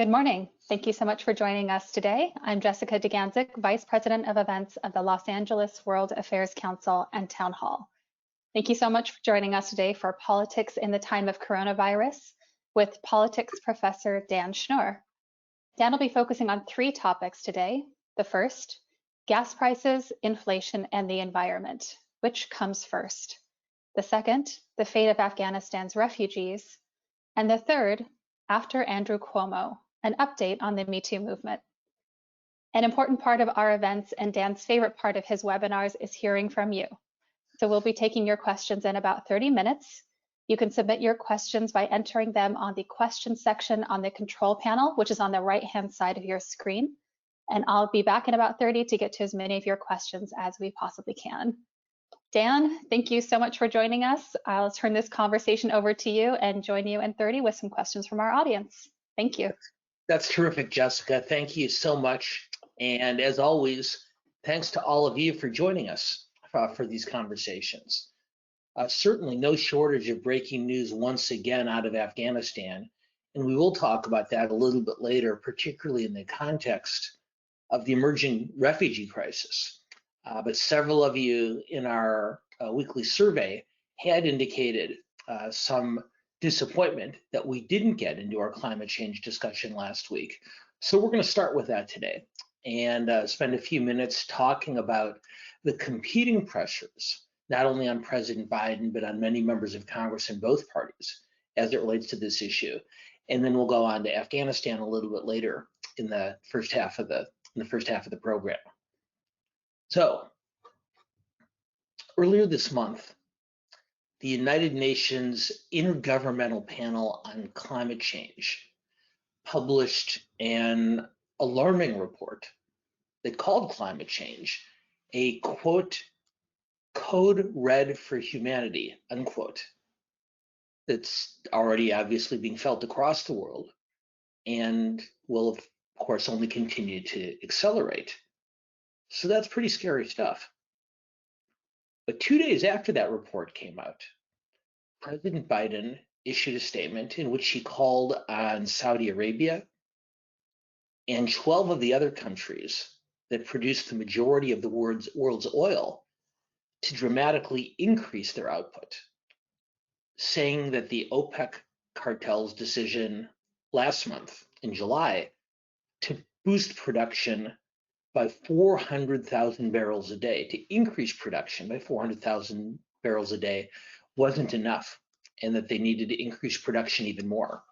Good morning. Thank you so much for joining us today. I'm Jessica DeGanzik, Vice President of Events of the Los Angeles World Affairs Council and Town Hall. Thank you so much for joining us today for Politics in the Time of Coronavirus with Politics Professor Dan Schnur. Dan will be focusing on three topics today. The first, gas prices, inflation, and the environment. Which comes first? The second, the fate of Afghanistan's refugees. And the third, after Andrew Cuomo, an update on the Metoo Movement. An important part of our events and Dan's favorite part of his webinars is hearing from you. So we'll be taking your questions in about 30 minutes. You can submit your questions by entering them on the questions section on the control panel, which is on the right-hand side of your screen. And I'll be back in about 30 to get to as many of your questions as we possibly can. Dan, thank you so much for joining us. I'll turn this conversation over to you and join you in 30 with some questions from our audience. Thank you. That's terrific, Jessica. Thank you so much. And as always, thanks to all of you for joining us for these conversations. Certainly no shortage of breaking news once again out of Afghanistan. And we will talk about that a little bit later, particularly in the context of the emerging refugee crisis. But several of you in our weekly survey had indicated some disappointment that we didn't get into our climate change discussion last week. So we're going to start with that today and spend a few minutes talking about the competing pressures, not only on President Biden, but on many members of Congress in both parties as it relates to this issue. And then we'll go on to Afghanistan a little bit later in the first half of the program. So, earlier this month, the United Nations Intergovernmental Panel on Climate Change published an alarming report that called climate change a, quote, code red for humanity, unquote, that's already obviously being felt across the world and will, of course, only continue to accelerate. So that's pretty scary stuff. But 2 days after that report came out, President Biden issued a statement in which he called on Saudi Arabia and 12 of the other countries that produce the majority of the world's oil to dramatically increase their output, saying that the OPEC cartel's decision last month in July to boost production by 400,000 barrels a day, to increase production by 400,000 barrels a day, wasn't enough, and that they needed to increase production even more.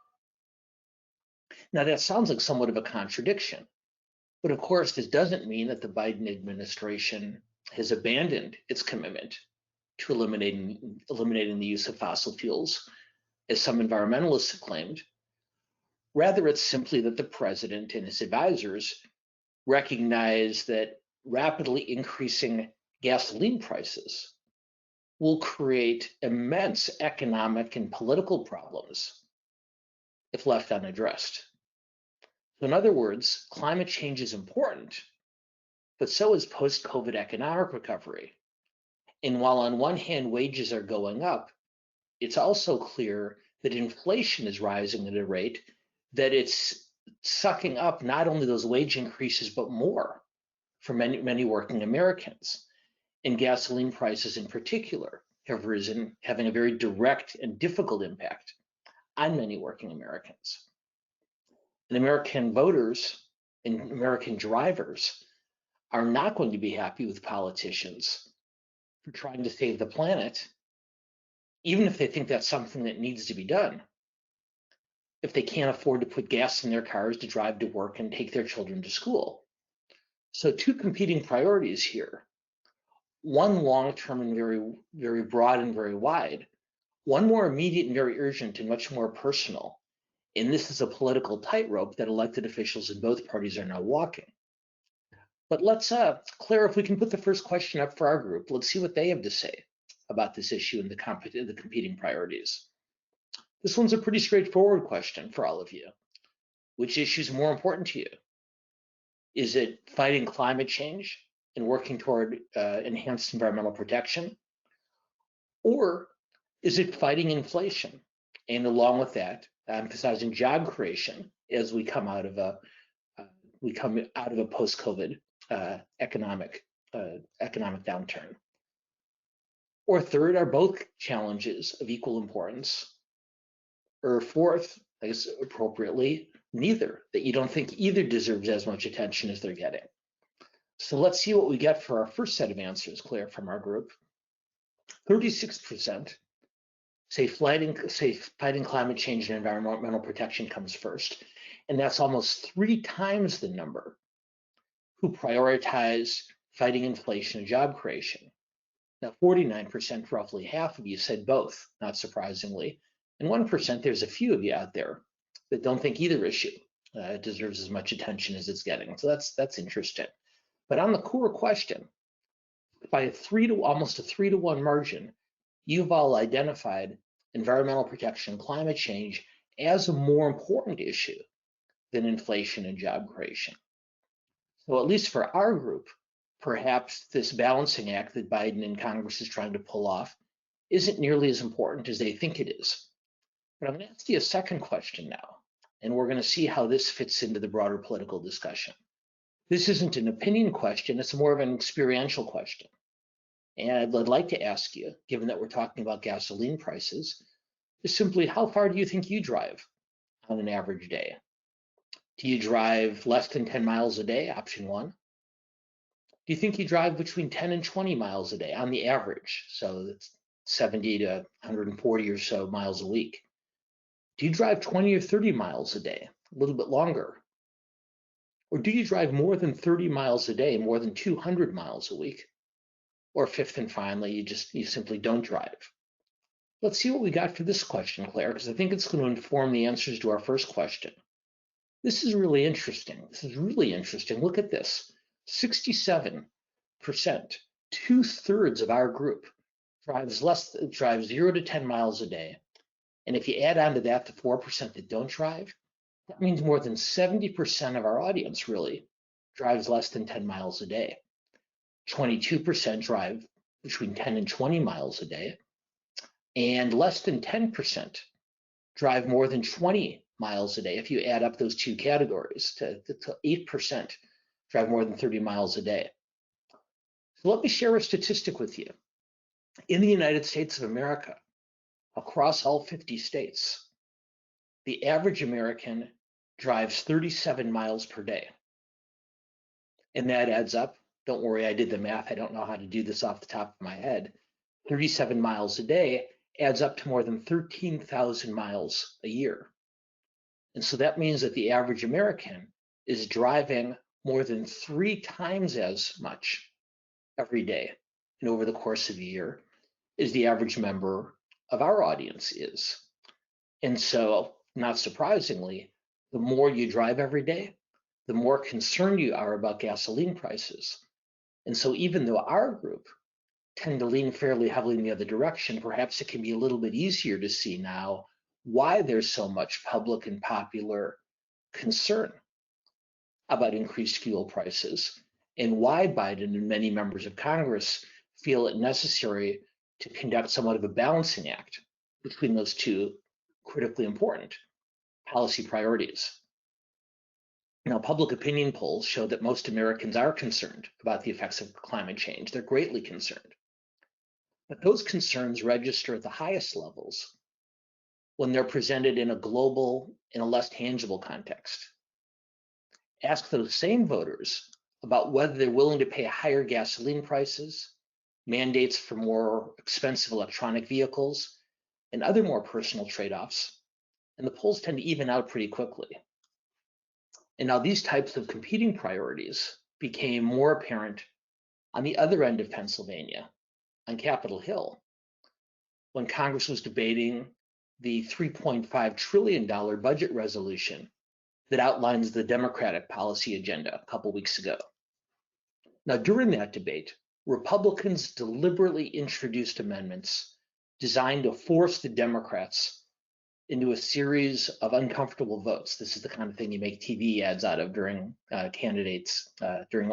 Now, that sounds like somewhat of a contradiction, but of course, this doesn't mean that the Biden administration has abandoned its commitment to eliminating the use of fossil fuels, as some environmentalists have claimed. Rather, it's simply that the president and his advisors recognize that rapidly increasing gasoline prices will create immense economic and political problems if left unaddressed. So in other words, climate change is important, but so is post-COVID economic recovery. And while on one hand wages are going up, it's also clear that inflation is rising at a rate that it's sucking up not only those wage increases, but more for many working Americans. And gasoline prices in particular have risen, having a very direct and difficult impact on many working Americans. And American voters and American drivers are not going to be happy with politicians for trying to save the planet, even if they think that's something that needs to be done, if they can't afford to put gas in their cars to drive to work and take their children to school. So two competing priorities here. One long-term and very broad and very wide. One more immediate and very urgent and much more personal. And this is a political tightrope that elected officials in both parties are now walking. But let's, Claire, if we can put the first question up for our group, let's see what they have to say about this issue and the competing priorities. This one's a pretty straightforward question for all of you. Which issue is more important to you? Is it fighting climate change and working toward enhanced environmental protection? Or is it fighting inflation and along with that, emphasizing job creation as we come out of a post-COVID economic downturn. Or third, are both challenges of equal importance? Or fourth, I guess appropriately, neither, that you don't think either deserves as much attention as they're getting. So let's see what we get for our first set of answers, Claire, from our group. 36% say fighting climate change and environmental protection comes first. And that's almost 3 times the number who prioritize fighting inflation and job creation. Now, 49%, roughly half of you, said both, not surprisingly. And 1%, there's a few of you out there that don't think either issue deserves as much attention as it's getting. So that's interesting. But on the core question, by almost a 3-to-1 margin, you've all identified environmental protection and climate change as a more important issue than inflation and job creation. So at least for our group, perhaps this balancing act that Biden and Congress is trying to pull off isn't nearly as important as they think it is. But I'm going to ask you a second question now, and we're going to see how this fits into the broader political discussion. This isn't an opinion question, it's more of an experiential question. And I'd like to ask you, given that we're talking about gasoline prices, is simply how far do you think you drive on an average day? Do you drive less than 10 miles a day, option 1? Do you think you drive between 10 and 20 miles a day on the average? So that's 70 to 140 or so miles a week. Do you drive 20 or 30 miles a day, a little bit longer? Or do you drive more than 30 miles a day, more than 200 miles a week? Or fifth and finally, you simply don't drive. Let's see what we got for this question, Claire, because I think it's going to inform the answers to our first question. This is really interesting. Look at this. 67%, 2/3 of our group drives 0 to 10 miles a day. And if you add on to that the 4% that don't drive, that means more than 70% of our audience really drives less than 10 miles a day. 22% drive between 10 and 20 miles a day, and less than 10% drive more than 20 miles a day. If you add up those two categories, to 8% drive more than 30 miles a day. So let me share a statistic with you. In the United States of America, across all 50 states, the average American drives 37 miles per day. And that adds up. Don't worry, I did the math. I don't know how to do this off the top of my head. 37 miles a day adds up to more than 13,000 miles a year. And so that means that the average American is driving more than 3 times as much every day and over the course of a year as the average member of our audience is. And so, not surprisingly, the more you drive every day, the more concerned you are about gasoline prices. And so even though our group tend to lean fairly heavily in the other direction, perhaps it can be a little bit easier to see now why there's so much public and popular concern about increased fuel prices and why Biden and many members of Congress feel it necessary to conduct somewhat of a balancing act between those two critically important policy priorities. Now, public opinion polls show that most Americans are concerned about the effects of climate change. They're greatly concerned. But those concerns register at the highest levels when they're presented in a global, in a less tangible context. Ask those same voters about whether they're willing to pay higher gasoline prices, mandates for more expensive electronic vehicles, and other more personal trade-offs, and the polls tend to even out pretty quickly. And now these types of competing priorities became more apparent on the other end of Pennsylvania, on Capitol Hill, when Congress was debating the $3.5 trillion budget resolution that outlines the Democratic policy agenda a couple weeks ago. Now, during that debate, Republicans deliberately introduced amendments designed to force the Democrats into a series of uncomfortable votes. This is the kind of thing you make TV ads out of during during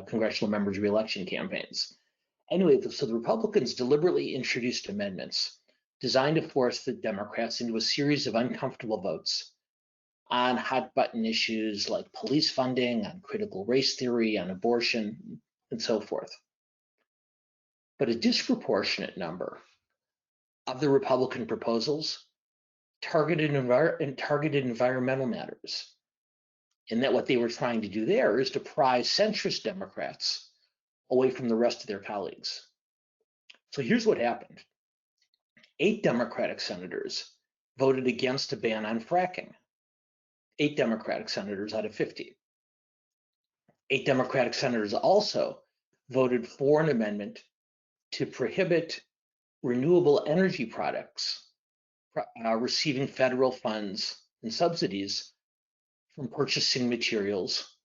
congressional members' reelection campaigns. Anyway, so the Republicans deliberately introduced amendments designed to force the Democrats into a series of uncomfortable votes on hot button issues like police funding, on critical race theory, on abortion, and so forth. But a disproportionate number of the Republican proposals targeted environmental matters. And that what they were trying to do there is to pry centrist Democrats away from the rest of their colleagues. So here's what happened. 8 Democratic senators voted against a ban on fracking. 8 Democratic senators out of 50. 8 Democratic senators also voted for an amendment to prohibit renewable energy products receiving federal funds and subsidies from purchasing materials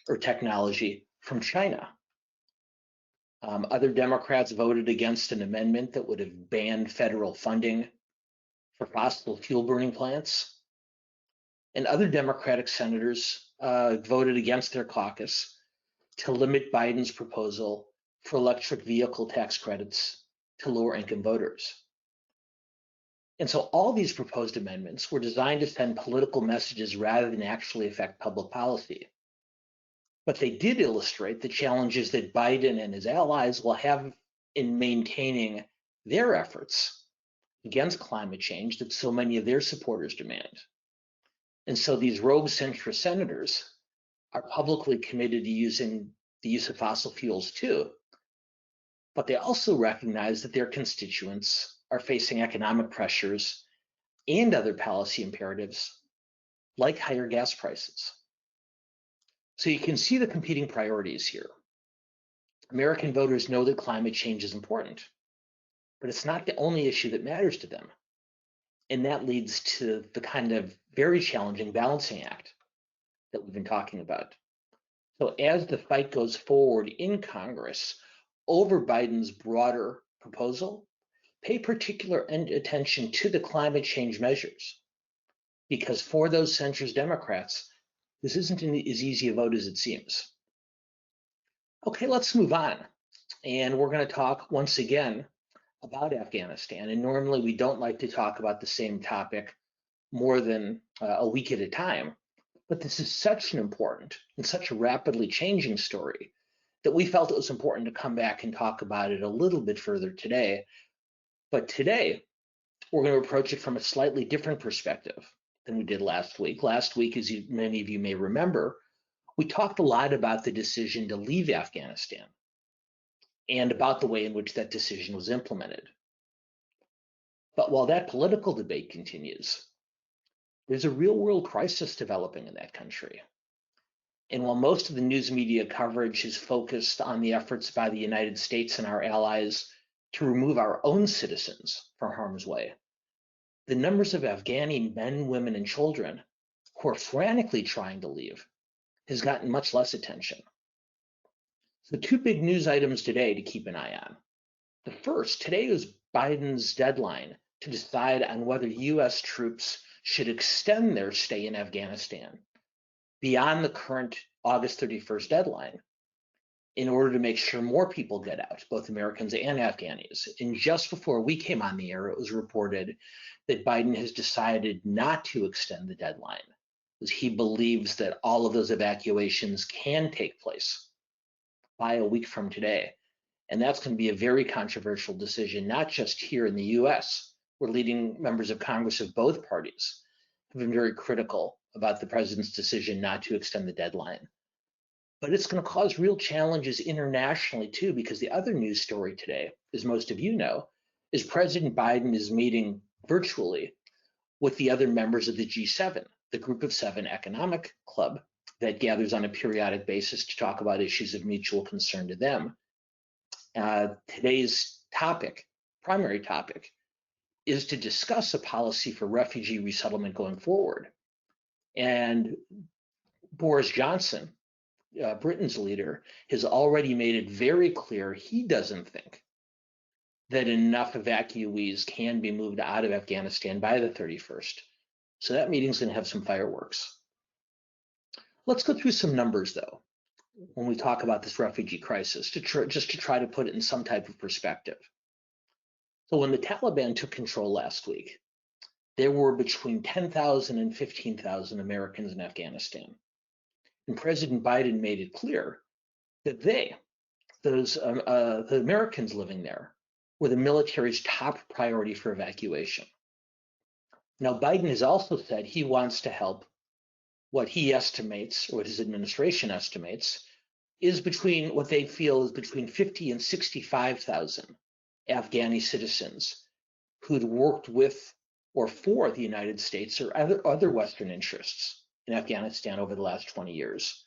or technology from China. Other Democrats voted against an amendment that would have banned federal funding for fossil fuel burning plants. And other Democratic senators voted against their caucus to limit Biden's proposal for electric vehicle tax credits to lower income voters. And so all these proposed amendments were designed to send political messages rather than actually affect public policy. But they did illustrate the challenges that Biden and his allies will have in maintaining their efforts against climate change that so many of their supporters demand. And so these rogue centrist senators are publicly committed to using the use of fossil fuels too. But they also recognize that their constituents are facing economic pressures and other policy imperatives like higher gas prices. So you can see the competing priorities here. American voters know that climate change is important, but it's not the only issue that matters to them. And that leads to the kind of very challenging balancing act that we've been talking about. So as the fight goes forward in Congress over Biden's broader proposal, pay particular attention to the climate change measures, because for those centrist Democrats, this isn't as easy a vote as it seems. Okay, let's move on. And we're going to talk once again about Afghanistan. And normally we don't like to talk about the same topic more than a week at a time. But this is such an important and such a rapidly changing story that we felt it was important to come back and talk about it a little bit further today. But today, we're going to approach it from a slightly different perspective than we did last week. Last week, as many of you may remember, we talked a lot about the decision to leave Afghanistan and about the way in which that decision was implemented. But while that political debate continues, there's a real-world crisis developing in that country. And while most of the news media coverage is focused on the efforts by the United States and our allies to remove our own citizens from harm's way, the numbers of Afghani men, women, and children who are frantically trying to leave has gotten much less attention. So 2 big news items today to keep an eye on. The first, today is Biden's deadline to decide on whether US troops should extend their stay in Afghanistan beyond the current August 31st deadline in order to make sure more people get out, both Americans and Afghanis. And just before we came on the air, it was reported that Biden has decided not to extend the deadline because he believes that all of those evacuations can take place by a week from today. And that's going to be a very controversial decision, not just here in the US, where leading members of Congress of both parties have been very critical about the president's decision not to extend the deadline. But it's going to cause real challenges internationally too, because the other news story today, as most of you know, is President Biden is meeting virtually with the other members of the G7, the Group of 7 economic club that gathers on a periodic basis to talk about issues of mutual concern to them. Today's topic, primary topic, is to discuss a policy for refugee resettlement going forward. And Boris Johnson, Britain's leader, has already made it very clear he doesn't think that enough evacuees can be moved out of Afghanistan by the 31st. So that meeting's going to have some fireworks. Let's go through some numbers, though, when we talk about this refugee crisis, just to try to put it in some type of perspective. So when the Taliban took control last week, there were between 10,000 and 15,000 Americans in Afghanistan. And President Biden made it clear that the Americans living there, were the military's top priority for evacuation. Now, Biden has also said he wants to help what he estimates, or what his administration estimates, is between what they feel is between 50 and 65,000 Afghani citizens who'd worked with or for the United States or other Western interests in Afghanistan over the last 20 years,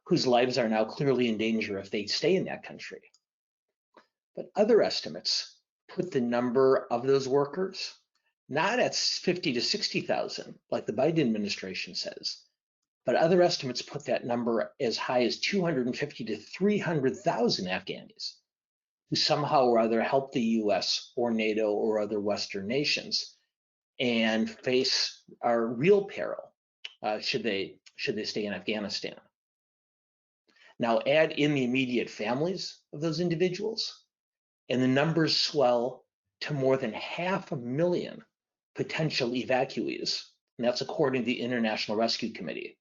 whose lives are now clearly in danger if they stay in that country. But other estimates put the number of those workers not at 50 to 60,000, like the Biden administration says, but other estimates put that number as high as 250 to 300,000 Afghanis who somehow or other help the US or NATO or other Western nations and face our real peril should they stay in Afghanistan. Now add in the immediate families of those individuals, and the numbers swell to more than 500,000 potential evacuees, and that's according to the International Rescue Committee.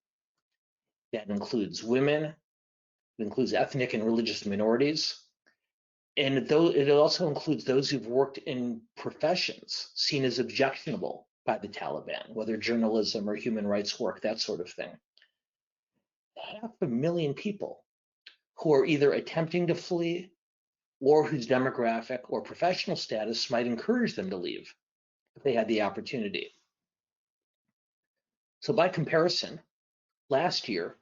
That includes women, it includes ethnic and religious minorities, and it also includes those who've worked in professions seen as objectionable by the Taliban, whether journalism or human rights work, that sort of thing. 500,000 people who are either attempting to flee or whose demographic or professional status might encourage them to leave if they had the opportunity. So by comparison, last year,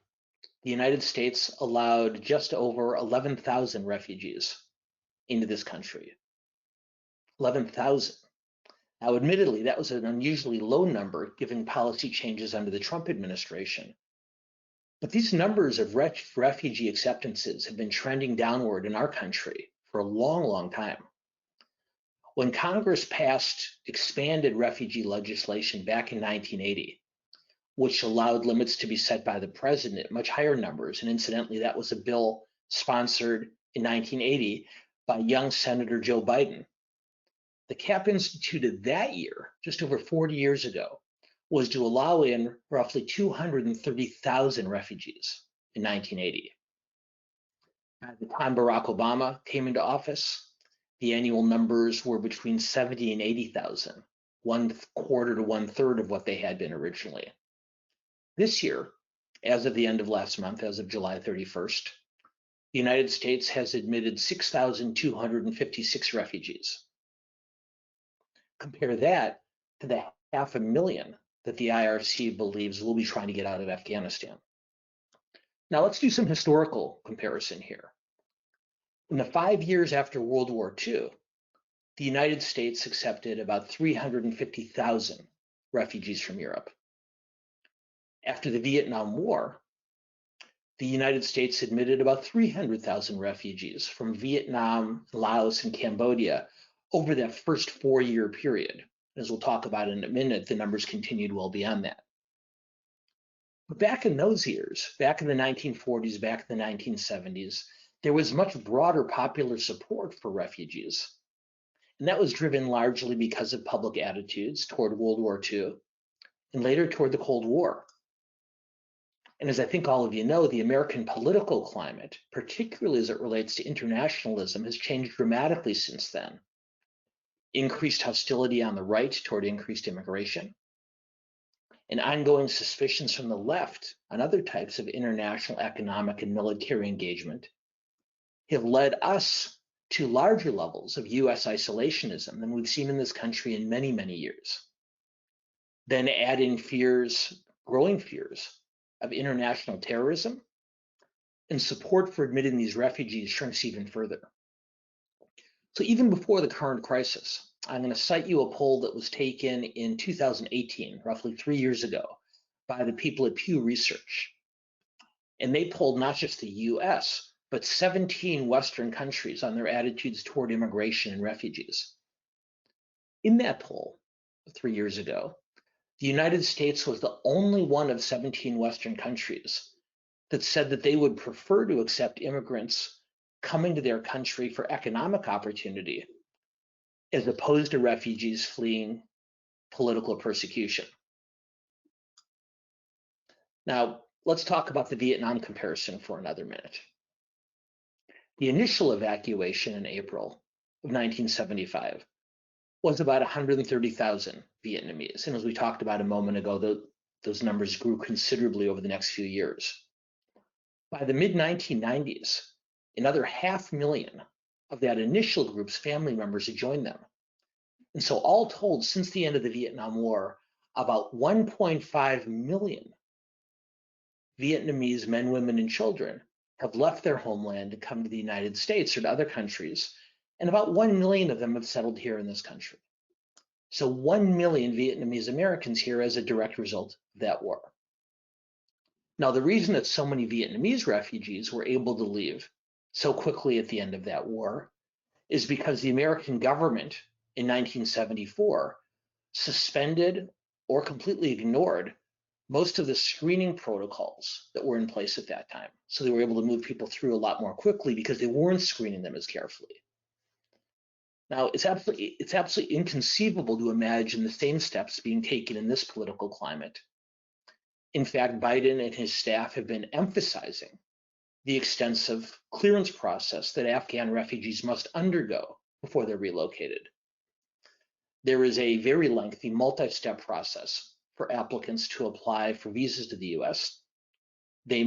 the United States allowed just over 11,000 refugees into this country. 11,000. Now, admittedly, that was an unusually low number given policy changes under the Trump administration. But these numbers of refugee acceptances have been trending downward in our country for a long, long time. When Congress passed expanded refugee legislation back in 1980, which allowed limits to be set by the president at much higher numbers, and incidentally, that was a bill sponsored in 1980 by young Senator Joe Biden. The cap instituted that year, just over 40 years ago, was to allow in roughly 230,000 refugees in 1980. At the time Barack Obama came into office, the annual numbers were between 70 and 80,000, 1/4 to 1/3 of what they had been originally. This year, as of the end of last month, as of July 31st, the United States has admitted 6,256 refugees. Compare that to the 500,000 that the IRC believes will be trying to get out of Afghanistan. Now let's do some historical comparison here. In the 5 years after World War II, the United States accepted about 350,000 refugees from Europe. After the Vietnam War, the United States admitted about 300,000 refugees from Vietnam, Laos, and Cambodia over that first 4-year period. As we'll talk about in a minute, the numbers continued well beyond that. But back in those years, back in the 1940s, back in the 1970s, there was much broader popular support for refugees. And that was driven largely because of public attitudes toward World War II and later toward the Cold War. And as I think all of you know, the American political climate, particularly as it relates to internationalism, has changed dramatically since then. Increased hostility on the right toward increased immigration, and ongoing suspicions from the left on other types of international economic and military engagement have led us to larger levels of US isolationism than we've seen in this country in many, many years. Then add in fears, growing fears of international terrorism, and support for admitting these refugees shrinks even further. So even before the current crisis, I'm going to cite you a poll that was taken in 2018, roughly 3 years ago, by the people at Pew Research. And they polled not just the US, but 17 Western countries on their attitudes toward immigration and refugees. In that poll 3 years ago, the United States was the only one of 17 Western countries that said that they would prefer to accept immigrants coming to their country for economic opportunity, as opposed to refugees fleeing political persecution. Now, let's talk about the Vietnam comparison for another minute. The initial evacuation in April of 1975 was about 130,000 Vietnamese. And as we talked about a moment ago, those numbers grew considerably over the next few years. By the mid-1990s, another 500,000 of that initial group's family members had joined them. And so all told, since the end of the Vietnam War, about 1.5 million Vietnamese men, women, and children have left their homeland to come to the United States or to other countries, and about 1 million of them have settled here in this country. So 1 million Vietnamese Americans here as a direct result of that war. Now, the reason that so many Vietnamese refugees were able to leave so quickly at the end of that war is because the American government in 1974 suspended or completely ignored most of the screening protocols that were in place at that time. So they were able to move people through a lot more quickly because they weren't screening them as carefully. Now, it's absolutely inconceivable to imagine the same steps being taken in this political climate. In fact, Biden and his staff have been emphasizing the extensive clearance process that Afghan refugees must undergo before they're relocated. There is a very lengthy multi-step process for applicants to apply for visas to the US. They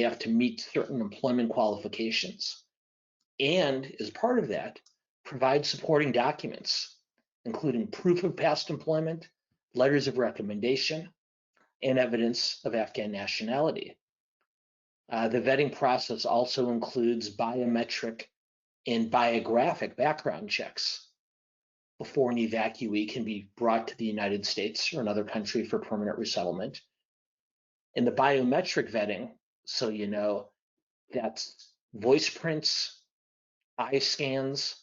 have to meet certain employment qualifications, and as part of that, provide supporting documents, including proof of past employment, letters of recommendation, and evidence of Afghan nationality. The vetting process also includes biometric and biographic background checks before an evacuee can be brought to the United States or another country for permanent resettlement. And the biometric vetting, so you know, that's voice prints, eye scans,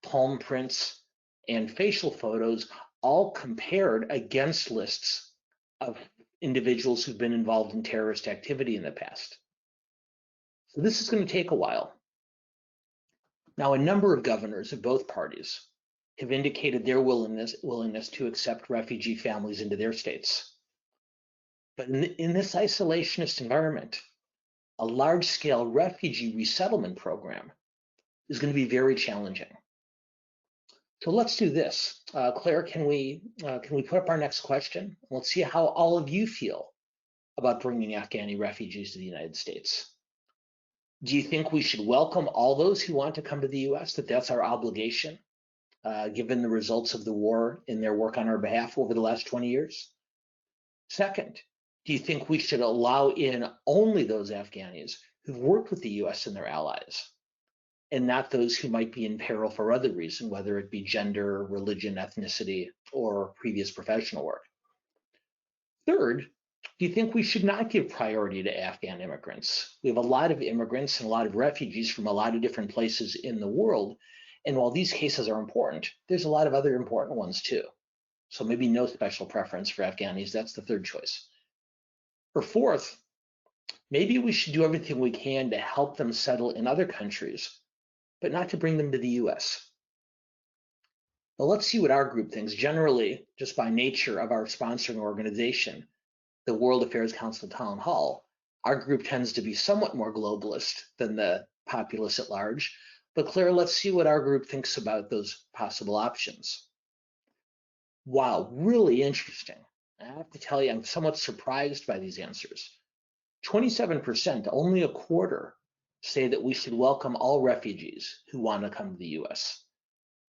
palm prints, and facial photos, all compared against lists of individuals who've been involved in terrorist activity in the past. So this is going to take a while. Now, a number of governors of both parties have indicated their willingness to accept refugee families into their states. But in this isolationist environment, a large-scale refugee resettlement program is going to be very challenging. So let's do this. Claire, can we put up our next question? Let's see how all of you feel about bringing Afghani refugees to the United States. Do you think we should welcome all those who want to come to the US, that that's our obligation, given the results of the war in their work on our behalf over the last 20 years? Second, do you think we should allow in only those Afghanis who've worked with the US and their allies, and not those who might be in peril for other reason, whether it be gender, religion, ethnicity, or previous professional work? Third, do you think we should not give priority to Afghan immigrants? We have a lot of immigrants and a lot of refugees from a lot of different places in the world. And while these cases are important, there's a lot of other important ones too. So maybe no special preference for Afghanis. That's the third choice. Or fourth, maybe we should do everything we can to help them settle in other countries, but not to bring them to the US. Well, let's see what our group thinks. Generally, just by nature of our sponsoring organization, the World Affairs Council Town Hall, our group tends to be somewhat more globalist than the populace at large. But Claire, let's see what our group thinks about those possible options. Wow, really interesting. I have to tell you, I'm somewhat surprised by these answers. 27%, only a quarter, say that we should welcome all refugees who want to come to the US.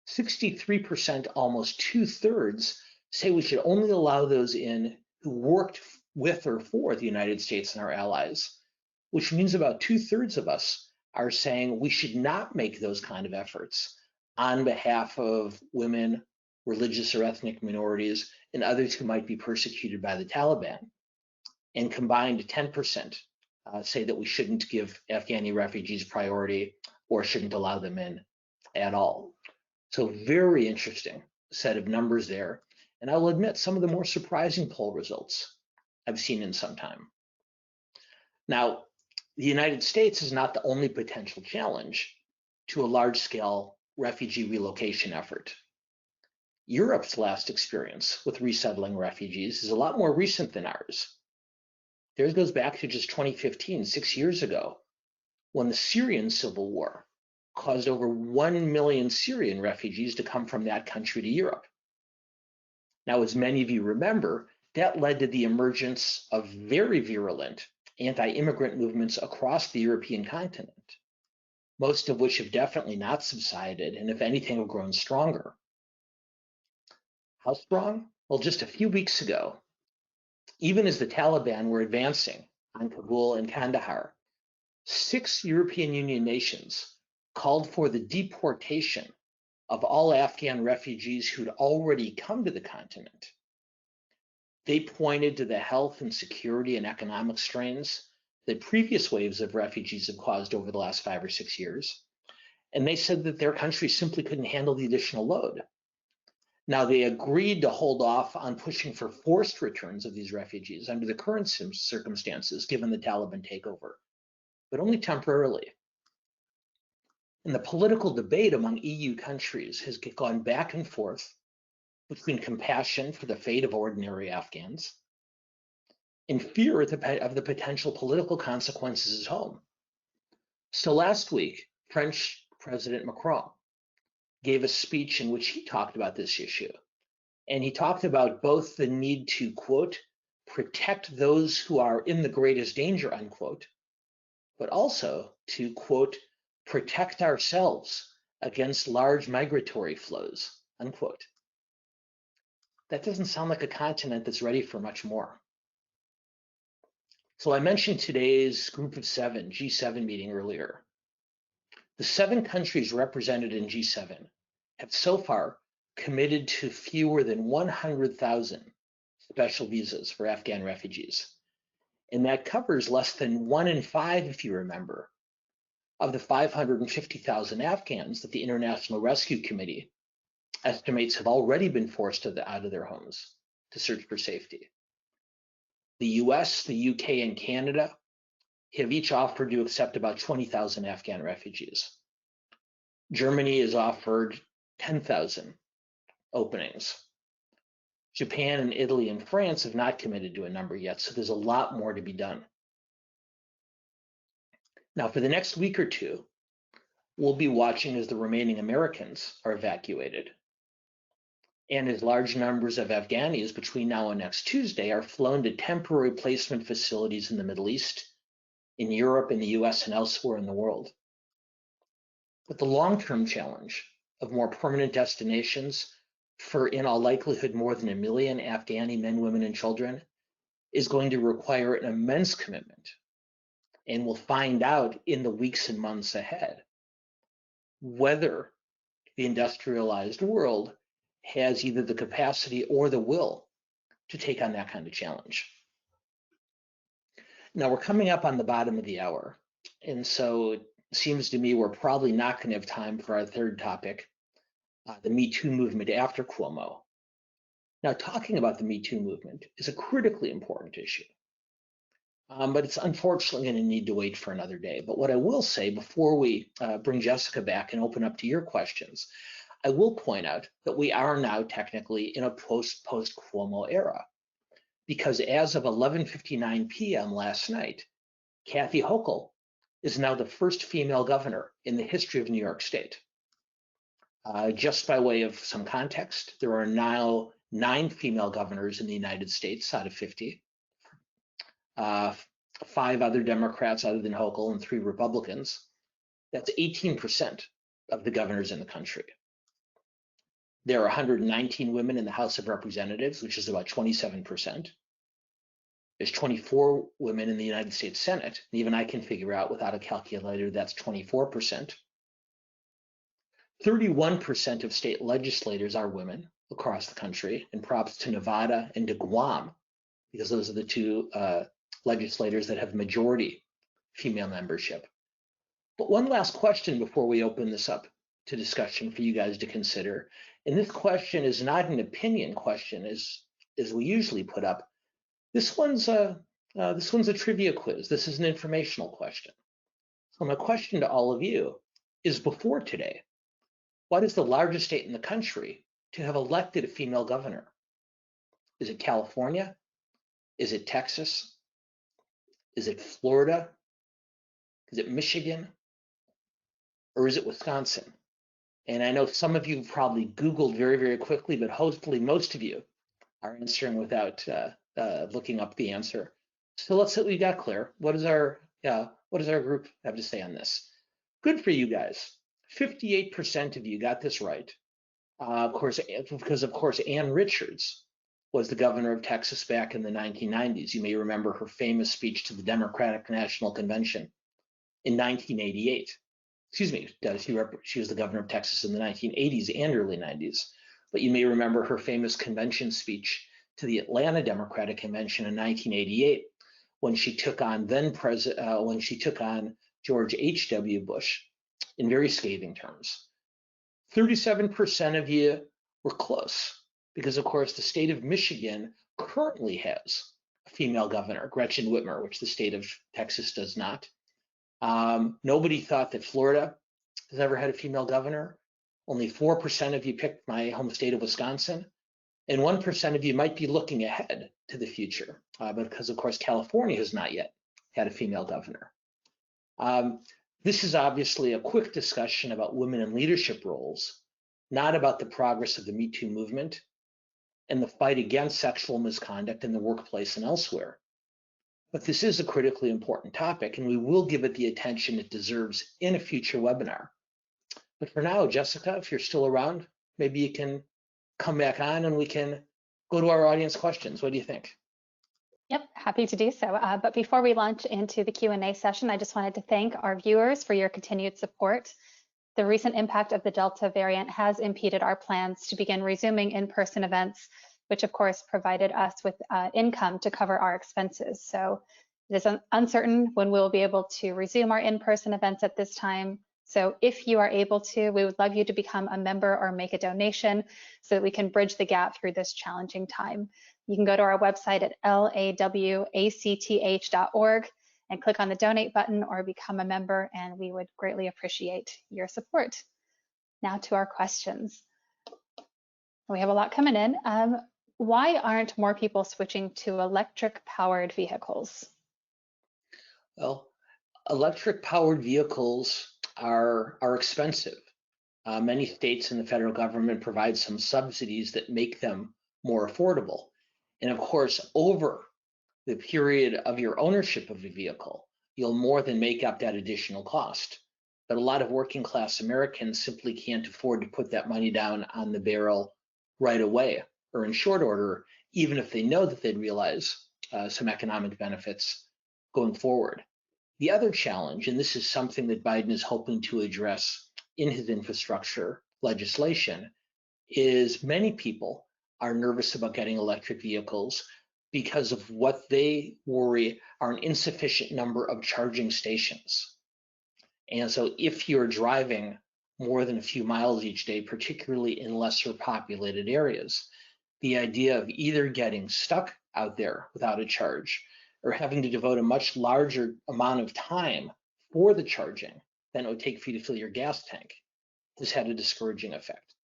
63%, almost 2/3, say we should only allow those in who worked with or for the United States and our allies, which means about 2/3 of us are saying we should not make those kind of efforts on behalf of women, religious or ethnic minorities, and others who might be persecuted by the Taliban. And combined, 10% say that we shouldn't give Afghani refugees priority or shouldn't allow them in at all. So very interesting set of numbers there. And I'll admit some of the more surprising poll results I've seen in some time. Now, the United States is not the only potential challenge to a large-scale refugee relocation effort. Europe's last experience with resettling refugees is a lot more recent than ours. Theirs goes back to just 2015, 6 years ago, when the Syrian civil war caused over 1 million Syrian refugees to come from that country to Europe. Now, as many of you remember, that led to the emergence of very virulent anti-immigrant movements across the European continent, most of which have definitely not subsided, and if anything, have grown stronger. How strong? Well, just a few weeks ago, even as the Taliban were advancing on Kabul and Kandahar, 6 European Union nations called for the deportation of all Afghan refugees who'd already come to the continent. They pointed to the health and security and economic strains that previous waves of refugees have caused over the last 5 or 6 years, and they said that their country simply couldn't handle the additional load. Now, they agreed to hold off on pushing for forced returns of these refugees under the current circumstances, given the Taliban takeover, but only temporarily. And the political debate among EU countries has gone back and forth between compassion for the fate of ordinary Afghans and fear of the potential political consequences at home. So last week, French President Macron gave a speech in which he talked about this issue. And he talked about both the need to, quote, protect those who are in the greatest danger, unquote, but also to, quote, protect ourselves against large migratory flows, unquote. That doesn't sound like a continent that's ready for much more. So I mentioned today's Group of 7, G7 meeting earlier. The 7 countries represented in G7 have so far committed to fewer than 100,000 special visas for Afghan refugees. And that covers less than 1 in 5, if you remember, of the 550,000 Afghans that the International Rescue Committee estimates have already been forced out of their homes to search for safety. The US, the UK, and Canada have each offered to accept about 20,000 Afghan refugees. Germany has offered 10,000 openings. Japan and Italy and France have not committed to a number yet, so there's a lot more to be done. Now, for the next week or two, we'll be watching as the remaining Americans are evacuated, and as large numbers of Afghanis between now and next Tuesday are flown to temporary placement facilities in the Middle East, in Europe, in the US, and elsewhere in the world. But the long-term challenge of more permanent destinations for, in all likelihood, more than 1 million Afghani men, women, and children is going to require an immense commitment. And we'll find out in the weeks and months ahead whether the industrialized world has either the capacity or the will to take on that kind of challenge. Now, we're coming up on the bottom of the hour, and so it seems to me we're probably not going to have time for our third topic, the Metoo movement after Cuomo. Now, talking about the Metoo movement is a critically important issue, but it's unfortunately going to need to wait for another day. But what I will say before we bring Jessica back and open up to your questions, I will point out that we are now technically in a post-Cuomo era, because as of 11:59 p.m. last night, Kathy Hochul is now the first female governor in the history of New York State. Just by way of some context, there are now 9 female governors in the United States out of 50. 5 other Democrats other than Hochul and 3 Republicans. That's 18% of the governors in the country. There are 119 women in the House of Representatives, which is about 27%. There's 24 women in the United States Senate. And even I can figure out without a calculator that's 24%. 31% of state legislators are women across the country, and props to Nevada and to Guam, because those are the 2 legislators that have majority female membership. But one last question before we open this up to discussion for you guys to consider. And this question is not an opinion question as we usually put up. This one's a trivia quiz. This is an informational question. So my question to all of you is, before today, what is the largest state in the country to have elected a female governor? Is it California? Is it Texas? Is it Florida? Is it Michigan? Or is it Wisconsin? And I know some of you probably Googled very, very quickly, but hopefully most of you are answering without looking up the answer. So let's see what we got, Claire. What does our group have to say on this? Good for you guys. 58% of you got this right. Of course, because of course Ann Richards was the governor of Texas back in the 1990s. You may remember her famous speech to the Democratic National Convention in 1988. Excuse me, she was the governor of Texas in the 1980s and early 90s. But you may remember her famous convention speech to the Atlanta Democratic Convention in 1988, when she took on George H.W. Bush in very scathing terms. 37% of you were close, because of course the state of Michigan currently has a female governor, Gretchen Whitmer, which the state of Texas does not. Nobody thought that Florida has ever had a female governor. Only 4% of you picked my home state of Wisconsin, and 1% of you might be looking ahead to the future, because of course California has not yet had a female governor. This is obviously a quick discussion about women in leadership roles, not about the progress of the Metoo movement and the fight against sexual misconduct in the workplace and elsewhere. But this is a critically important topic, and we will give it the attention it deserves in a future webinar. But for now, Jessica, if you're still around, maybe you can come back on and we can go to our audience questions. What do you think? Yep, happy to do so. But before we launch into the Q&A session, I just wanted to thank our viewers for your continued support. The recent impact of the Delta variant has impeded our plans to begin resuming in-person events, which of course provided us with income to cover our expenses. So it is uncertain when we'll be able to resume our in-person events at this time. So if you are able to, we would love you to become a member or make a donation so that we can bridge the gap through this challenging time. You can go to our website at lawacth.org and click on the donate button or become a member, and we would greatly appreciate your support. Now to our questions. We have a lot coming in. Why aren't more people switching to electric powered vehicles? Well, electric powered vehicles are expensive. Many states and the federal government provide some subsidies that make them more affordable. And of course, over the period of your ownership of the vehicle, you'll more than make up that additional cost. But a lot of working class Americans simply can't afford to put that money down on the barrel right away or in short order, even if they know that they'd realize some economic benefits going forward. The other challenge, and this is something that Biden is hoping to address in his infrastructure legislation, is many people are nervous about getting electric vehicles because of what they worry are an insufficient number of charging stations. And so if you're driving more than a few miles each day, particularly in lesser populated areas, the idea of either getting stuck out there without a charge or having to devote a much larger amount of time for the charging than it would take for you to fill your gas tank has had a discouraging effect.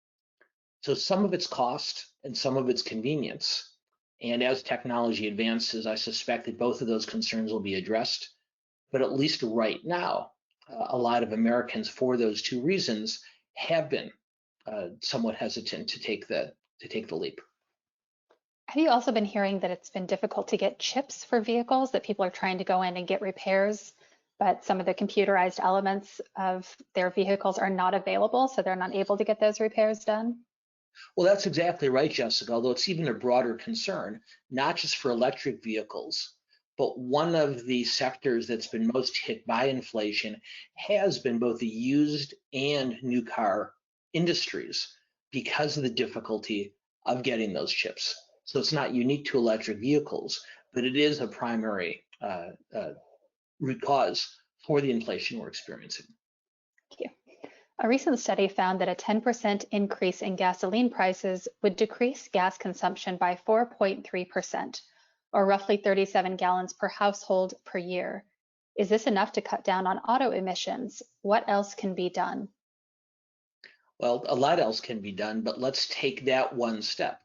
So some of it's cost and some of it's convenience. And as technology advances, I suspect that both of those concerns will be addressed. But at least right now, a lot of Americans, for those two reasons, have been somewhat hesitant to take the leap. Have you also been hearing that it's been difficult to get chips for vehicles, that people are trying to go in and get repairs, but some of the computerized elements of their vehicles are not available, so they're not able to get those repairs done? Well, that's exactly right, Jessica, although it's even a broader concern, not just for electric vehicles, but one of the sectors that's been most hit by inflation has been both the used and new car industries because of the difficulty of getting those chips. So it's not unique to electric vehicles, but it is a primary root cause for the inflation we're experiencing. Thank you. A recent study found that a 10% increase in gasoline prices would decrease gas consumption by 4.3%, or roughly 37 gallons per household per year. Is this enough to cut down on auto emissions? What else can be done? Well, a lot else can be done, but let's take that one step.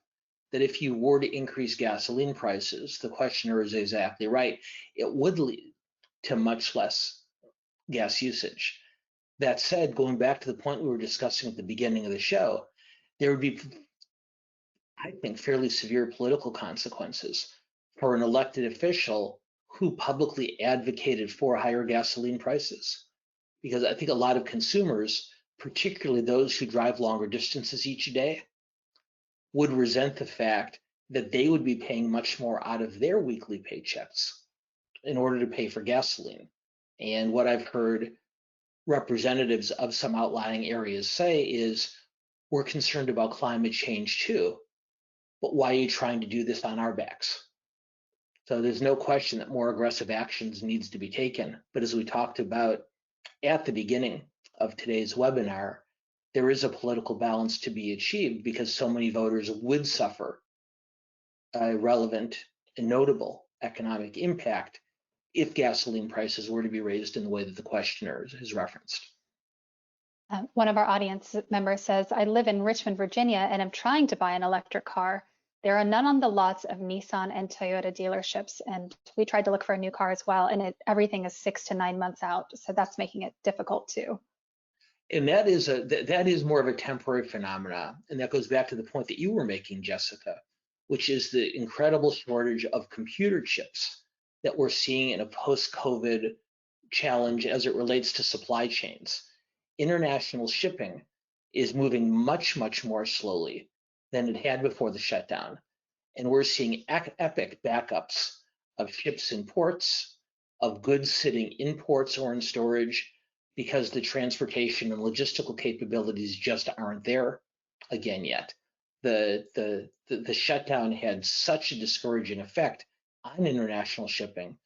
That if you were to increase gasoline prices, the questioner is exactly right. It would lead to much less gas usage. That said, going back to the point we were discussing at the beginning of the show, there would be, I think, fairly severe political consequences for an elected official who publicly advocated for higher gasoline prices. Because I think a lot of consumers, particularly those who drive longer distances each day, would resent the fact that they would be paying much more out of their weekly paychecks in order to pay for gasoline. And what I've heard representatives of some outlying areas say is, we're concerned about climate change too, but why are you trying to do this on our backs? So there's no question that more aggressive actions needs to be taken. But as we talked about at the beginning of today's webinar, there is a political balance to be achieved because so many voters would suffer a relevant and notable economic impact if gasoline prices were to be raised in the way that the questioner has referenced. One of our audience members says, I live in Richmond, Virginia, and am trying to buy an electric car. There are none on the lots of Nissan and Toyota dealerships. And we tried to look for a new car as well, and everything is 6 to 9 months out. So that's making it difficult too. And that is more of a temporary phenomena. And that goes back to the point that you were making, Jessica, which is the incredible shortage of computer chips that we're seeing in a post-COVID challenge as it relates to supply chains. International shipping is moving much, much more slowly than it had before the shutdown. And we're seeing epic backups of ships in ports, of goods sitting in ports or in storage, because the transportation and logistical capabilities just aren't there again yet. The shutdown had such a discouraging effect on international shipping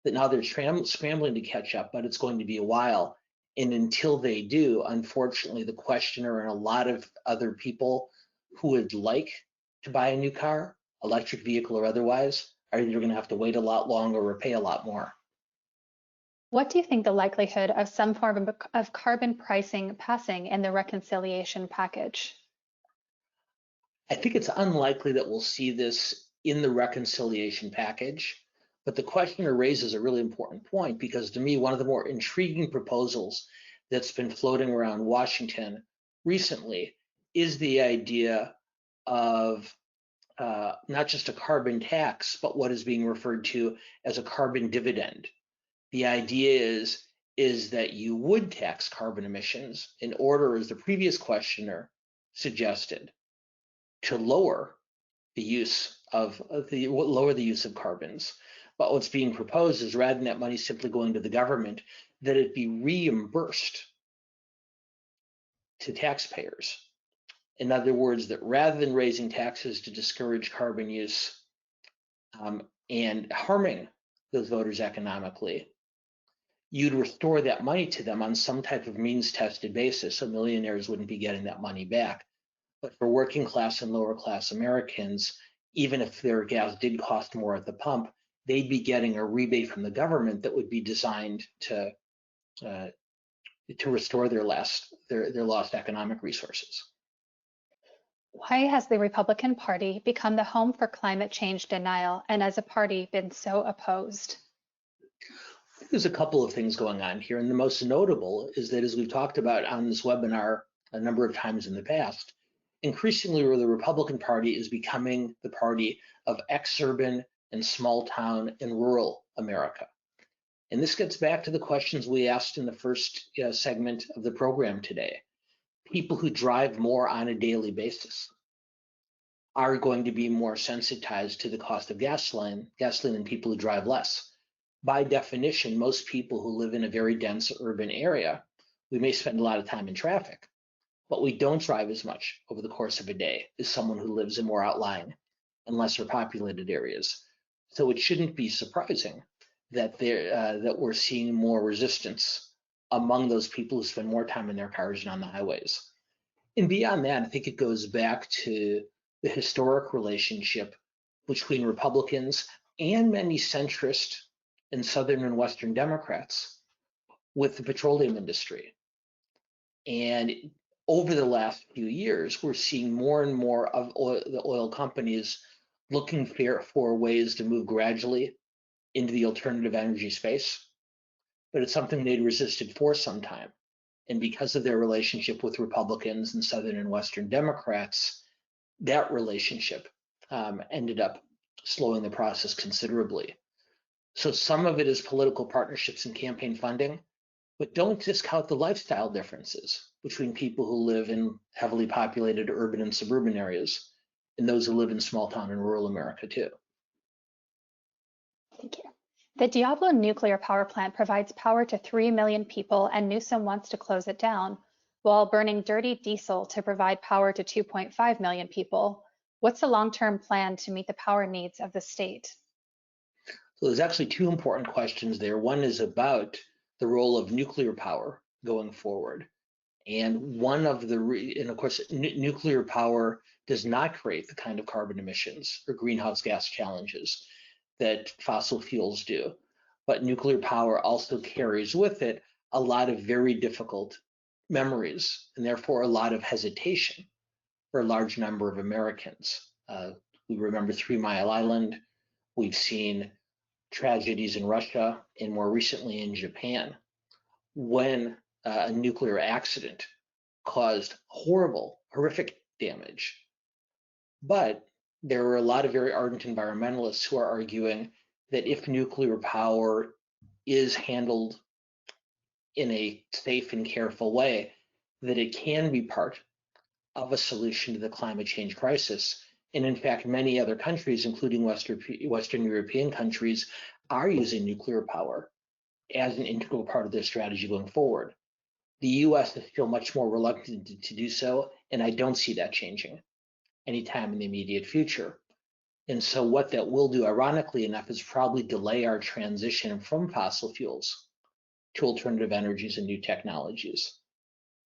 that now they're scrambling to catch up, but it's going to be a while. And until they do, unfortunately, the questioner and a lot of other people who would like to buy a new car, electric vehicle or otherwise, are either going to have to wait a lot longer or pay a lot more. What do you think the likelihood of some form of carbon pricing passing in the reconciliation package? I think it's unlikely that we'll see this in the reconciliation package, but the questioner raises a really important point because to me, one of the more intriguing proposals that's been floating around Washington recently is the idea of not just a carbon tax, but what is being referred to as a carbon dividend. The idea is that you would tax carbon emissions in order, as the previous questioner suggested, to lower the use of carbons. But what's being proposed is rather than that money simply going to the government, that it be reimbursed to taxpayers. In other words, that rather than raising taxes to discourage carbon use and harming those voters economically, you'd restore that money to them on some type of means-tested basis, so millionaires wouldn't be getting that money back. But for working class and lower class Americans, even if their gas did cost more at the pump, they'd be getting a rebate from the government that would be designed to restore their lost economic resources. Why has the Republican Party become the home for climate change denial and as a party been so opposed? There's a couple of things going on here, and the most notable is that, as we've talked about on this webinar a number of times in the past, increasingly the Republican Party is becoming the party of exurban and small town and rural America. And this gets back to the questions we asked in the first segment of the program today. People who drive more on a daily basis are going to be more sensitized to the cost of gasoline than people who drive less. By definition, most people who live in a very dense urban area, we may spend a lot of time in traffic, but we don't drive as much over the course of a day as someone who lives in more outlying and lesser populated areas. So it shouldn't be surprising that we're seeing more resistance among those people who spend more time in their cars and on the highways. And beyond that, I think it goes back to the historic relationship between Republicans and many centrist and Southern and Western Democrats with the petroleum industry. And over the last few years, we're seeing more and more of the oil companies looking for ways to move gradually into the alternative energy space. But it's something they'd resisted for some time. And because of their relationship with Republicans and Southern and Western Democrats, that relationship ended up slowing the process considerably. So some of it is political partnerships and campaign funding, but don't discount the lifestyle differences between people who live in heavily populated urban and suburban areas and those who live in small town and rural America too. Thank you. The Diablo nuclear power plant provides power to 3 million people, and Newsom wants to close it down while burning dirty diesel to provide power to 2.5 million people. What's the long-term plan to meet the power needs of the state? So there's actually two important questions there. One is about the role of nuclear power going forward. And of course, nuclear power does not create the kind of carbon emissions or greenhouse gas challenges that fossil fuels do. But nuclear power also carries with it a lot of very difficult memories and therefore a lot of hesitation for a large number of Americans. We remember 3 Mile Island. We've seen tragedies in Russia and more recently in Japan when a nuclear accident caused horrific damage. But there are a lot of very ardent environmentalists who are arguing that if nuclear power is handled in a safe and careful way, that it can be part of a solution to the climate change crisis. And in fact, many other countries, including Western European countries, are using nuclear power as an integral part of their strategy going forward. The US is still much more reluctant to do so, and I don't see that changing anytime in the immediate future. And so what that will do, ironically enough, is probably delay our transition from fossil fuels to alternative energies and new technologies.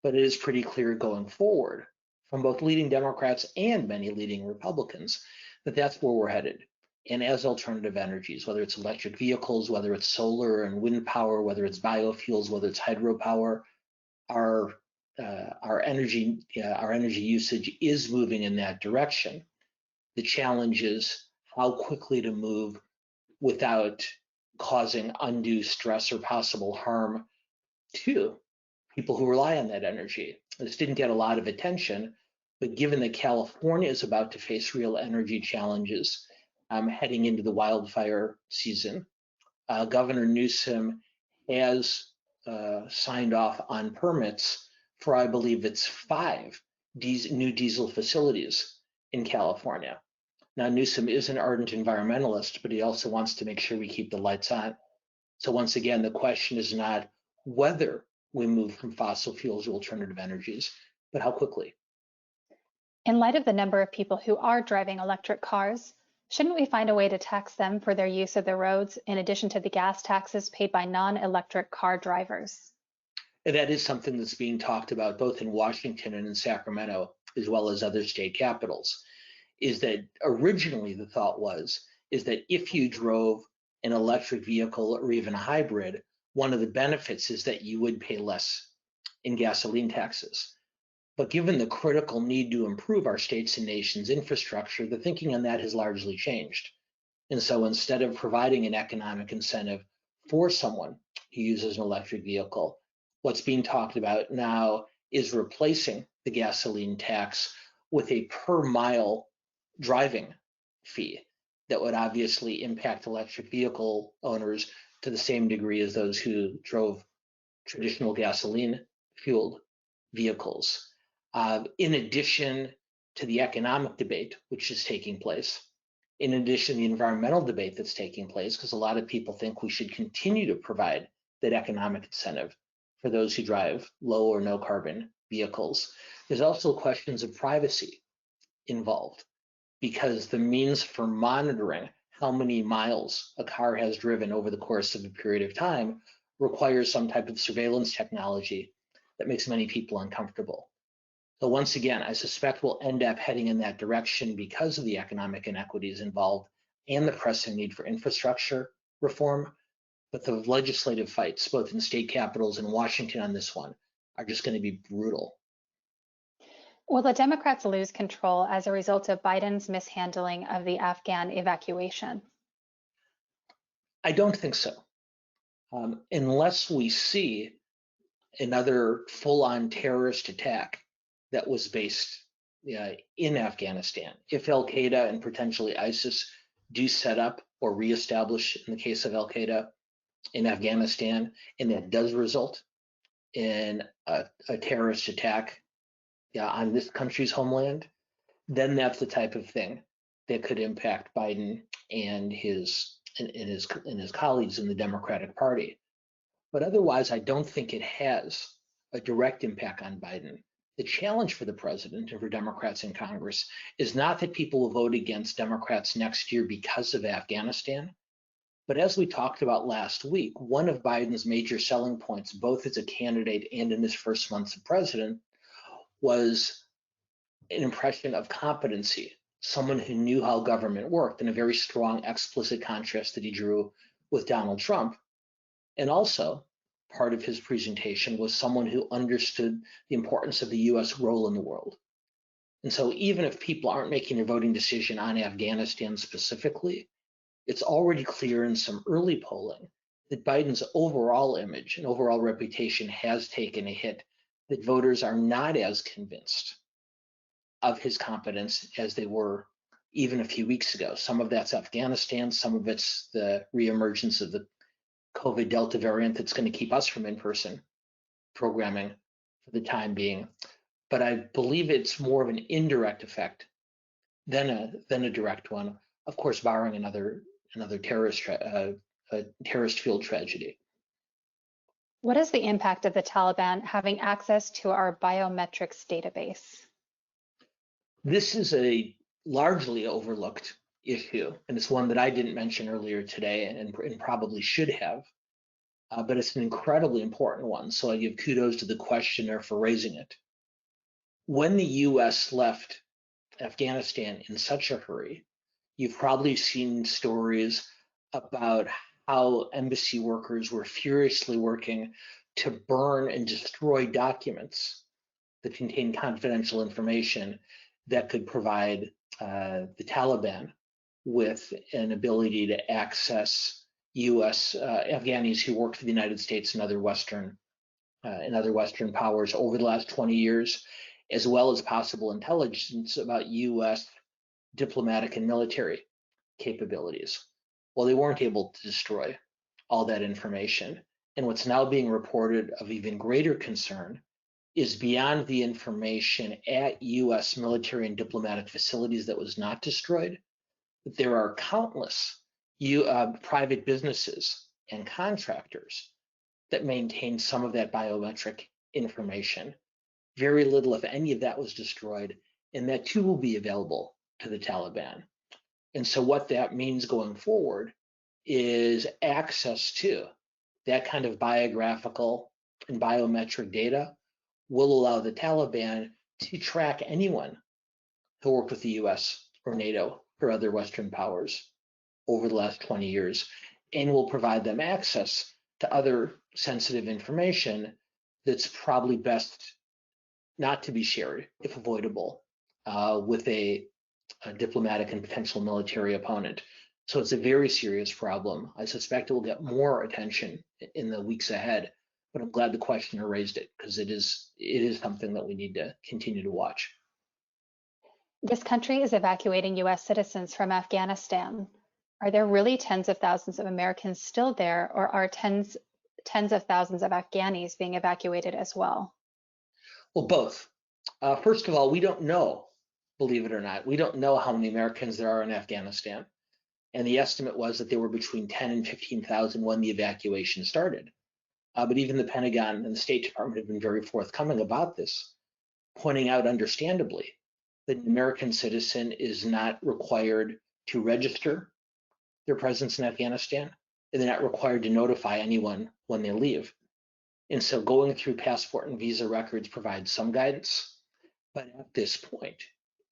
But it is pretty clear going forward from both leading Democrats and many leading Republicans that that's where we're headed. And as alternative energies, whether it's electric vehicles, whether it's solar and wind power, whether it's biofuels, whether it's hydropower, our energy usage is moving in that direction. The challenge is how quickly to move without causing undue stress or possible harm to people who rely on that energy. This didn't get a lot of attention, but given that California is about to face real energy challenges heading into the wildfire season, Governor Newsom has signed off on permits for, I believe it's 5 new diesel facilities in California. Now, Newsom is an ardent environmentalist, but he also wants to make sure we keep the lights on. So once again, the question is not whether we move from fossil fuels to alternative energies, but how quickly. In light of the number of people who are driving electric cars, shouldn't we find a way to tax them for their use of the roads in addition to the gas taxes paid by non-electric car drivers? And that is something that's being talked about both in Washington and in Sacramento, as well as other state capitals, is that originally the thought is that if you drove an electric vehicle or even a hybrid, one of the benefits is that you would pay less in gasoline taxes. But given the critical need to improve our states and nations' infrastructure, the thinking on that has largely changed. And so instead of providing an economic incentive for someone who uses an electric vehicle, what's being talked about now is replacing the gasoline tax with a per mile driving fee that would obviously impact electric vehicle owners to the same degree as those who drove traditional gasoline fueled vehicles. In addition to the economic debate, which is taking place, in addition to the environmental debate that's taking place, because a lot of people think we should continue to provide that economic incentive for those who drive low or no carbon vehicles. There's also questions of privacy involved, because the means for monitoring how many miles a car has driven over the course of a period of time requires some type of surveillance technology that makes many people uncomfortable. So once again, I suspect we'll end up heading in that direction because of the economic inequities involved and the pressing need for infrastructure reform. But the legislative fights, both in state capitals and Washington on this one, are just going to be brutal. Will the Democrats lose control as a result of Biden's mishandling of the Afghan evacuation? I don't think so. Unless we see another full-on terrorist attack that was based in Afghanistan. If Al Qaeda and potentially ISIS do set up or reestablish, in the case of Al Qaeda in Afghanistan, and that does result in a terrorist attack on this country's homeland, then that's the type of thing that could impact Biden and his colleagues in the Democratic Party. But otherwise, I don't think it has a direct impact on Biden. The challenge for the president and for Democrats in Congress is not that people will vote against Democrats next year because of Afghanistan, but as we talked about last week, one of Biden's major selling points, both as a candidate and in his first months of president, was an impression of competency, someone who knew how government worked, in a very strong, explicit contrast that he drew with Donald Trump. And also, part of his presentation was someone who understood the importance of the US role in the world. And so even if people aren't making a voting decision on Afghanistan specifically, it's already clear in some early polling that Biden's overall image and overall reputation has taken a hit, that voters are not as convinced of his competence as they were even a few weeks ago. Some of that's Afghanistan, some of it's the reemergence of the COVID Delta variant that's going to keep us from in-person programming for the time being. But I believe it's more of an indirect effect than a direct one, of course, barring another terrorist-fueled tragedy. What is the impact of the Taliban having access to our biometrics database? This is a largely overlooked issue, and it's one that I didn't mention earlier today and probably should have, but it's an incredibly important one, so I give kudos to the questioner for raising it. When the US left Afghanistan in such a hurry, you've probably seen stories about how embassy workers were furiously working to burn and destroy documents that contain confidential information that could provide the Taliban with an ability to access US Afghanis who worked for the United States and other Western powers over the last 20 years, as well as possible intelligence about US diplomatic and military capabilities. Well, they weren't able to destroy all that information. And what's now being reported of even greater concern is beyond the information at US military and diplomatic facilities that was not destroyed, that there are countless private businesses and contractors that maintain some of that biometric information. Very little, if any of that, was destroyed, and that too will be available to the Taliban. And so what that means going forward is access to that kind of biographical and biometric data will allow the Taliban to track anyone who worked with the US or NATO or other Western powers over the last 20 years, and will provide them access to other sensitive information that's probably best not to be shared, if avoidable, with a diplomatic and potential military opponent. So it's a very serious problem. I suspect it will get more attention in the weeks ahead, but I'm glad the questioner raised it, because it is something that we need to continue to watch. This country is evacuating US citizens from Afghanistan. Are there really tens of thousands of Americans still there, or are tens of thousands of Afghanis being evacuated as well? Well, both. First of all, we don't know, believe it or not, we don't know how many Americans there are in Afghanistan. And the estimate was that there were between 10 and 15,000 when the evacuation started. But even the Pentagon and the State Department have been very forthcoming about this, pointing out understandably that an American citizen is not required to register their presence in Afghanistan, and they're not required to notify anyone when they leave. And so going through passport and visa records provides some guidance. But at this point,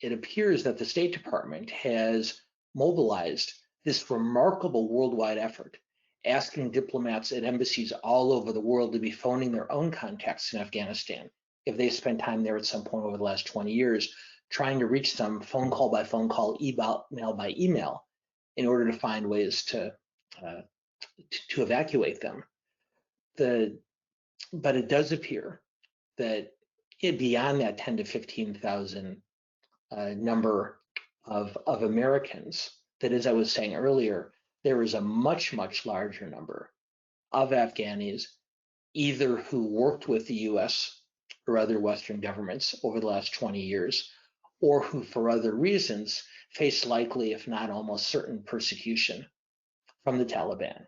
it appears that the State Department has mobilized this remarkable worldwide effort, asking diplomats at embassies all over the world to be phoning their own contacts in Afghanistan if they spent time there at some point over the last 20 years, trying to reach them phone call by phone call, email by email, in order to find ways to evacuate them. But it does appear that beyond that 10 to 15,000 number of Americans, that, as I was saying earlier, there is a much, much larger number of Afghanis, either who worked with the US or other Western governments over the last 20 years, or who, for other reasons, face likely, if not almost certain, persecution from the Taliban.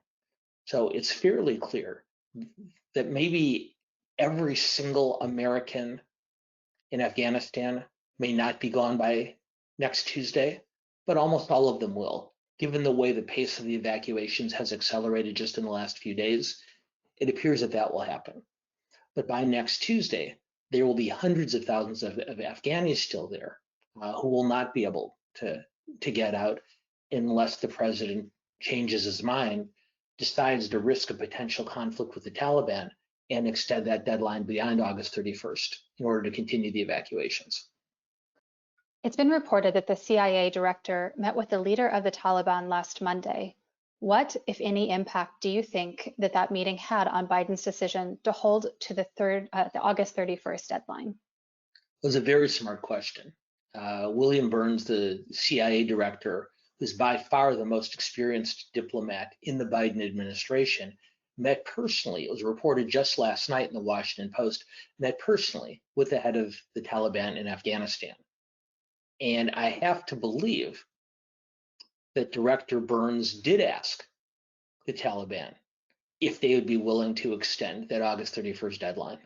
So it's fairly clear that maybe every single American in Afghanistan may not be gone by next Tuesday, but almost all of them will. Given the way the pace of the evacuations has accelerated just in the last few days, it appears that that will happen. But by next Tuesday, there will be hundreds of thousands of Afghanis still there who will not be able to get out unless the president changes his mind, decides to risk a potential conflict with the Taliban, and extend that deadline beyond August 31st in order to continue the evacuations. It's been reported that the CIA director met with the leader of the Taliban last Monday. What, if any, impact do you think that meeting had on Biden's decision to hold to the August 31st deadline? It was a very smart question. William Burns, the CIA director, who's by far the most experienced diplomat in the Biden administration, met personally, it was reported just last night in the Washington Post, met personally with the head of the Taliban in Afghanistan. And I have to believe that Director Burns did ask the Taliban if they would be willing to extend that August 31st deadline.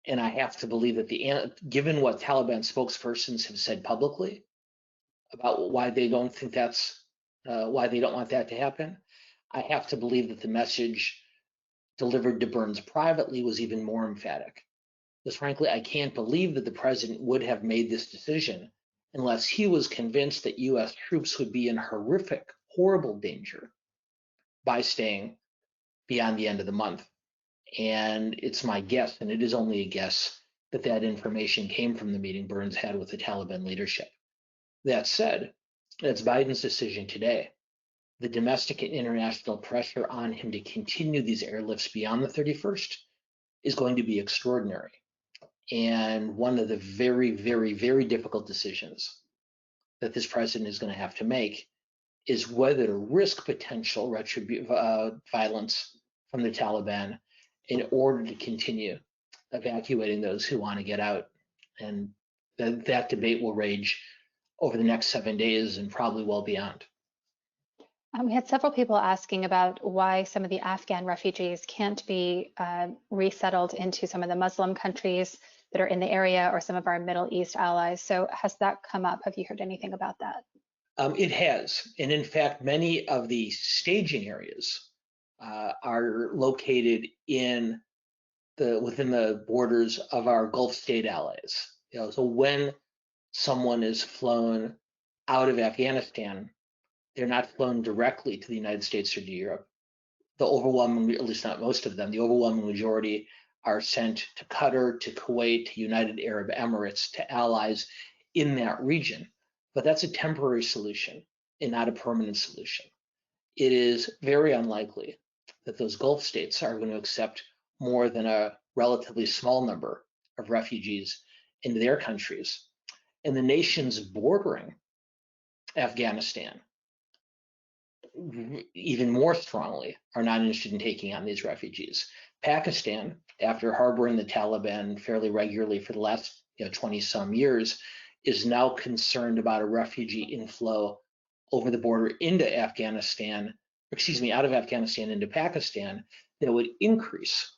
And I have to believe that given what Taliban spokespersons have said publicly about why they don't think why they don't want that to happen, I have to believe that the message delivered to Burns privately was even more emphatic. Because frankly, I can't believe that the president would have made this decision unless he was convinced that US troops would be in horrific, horrible danger by staying beyond the end of the month. And it's my guess, and it is only a guess, that that information came from the meeting Burns had with the Taliban leadership. That said, it's Biden's decision today. The domestic and international pressure on him to continue these airlifts beyond the 31st is going to be extraordinary. And one of the very, very, very difficult decisions that this president is going to have to make is whether to risk potential violence from the Taliban in order to continue evacuating those who want to get out. And that debate will rage over the next 7 days and probably well beyond. We had several people asking about why some of the Afghan refugees can't be resettled into some of the Muslim countries that are in the area or some of our Middle East allies. So has that come up? Have you heard anything about that? It has. And in fact, many of the staging areas are located within the borders of our Gulf state allies. So when someone is flown out of Afghanistan, they're not flown directly to the United States or to Europe. The overwhelming, at least not most of them, the overwhelming majority are sent to Qatar, to Kuwait, to United Arab Emirates, to allies in that region. But that's a temporary solution and not a permanent solution. It is very unlikely that those Gulf states are going to accept more than a relatively small number of refugees into their countries. And the nations bordering Afghanistan, even more strongly, are not interested in taking on these refugees. Pakistan, after harboring the Taliban fairly regularly for the last 20 some years, is now concerned about a refugee inflow over the border into Afghanistan, out of Afghanistan into Pakistan, that would increase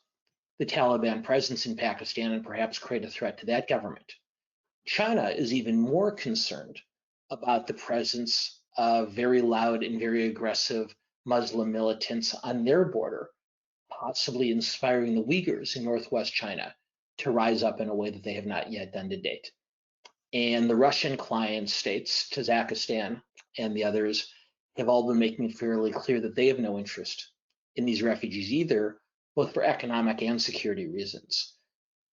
the Taliban presence in Pakistan and perhaps create a threat to that government. China is even more concerned about the presence of very loud and very aggressive Muslim militants on their border, possibly inspiring the Uyghurs in northwest China to rise up in a way that they have not yet done to date. And the Russian client states, Kazakhstan and the others, have all been making it fairly clear that they have no interest in these refugees either, both for economic and security reasons.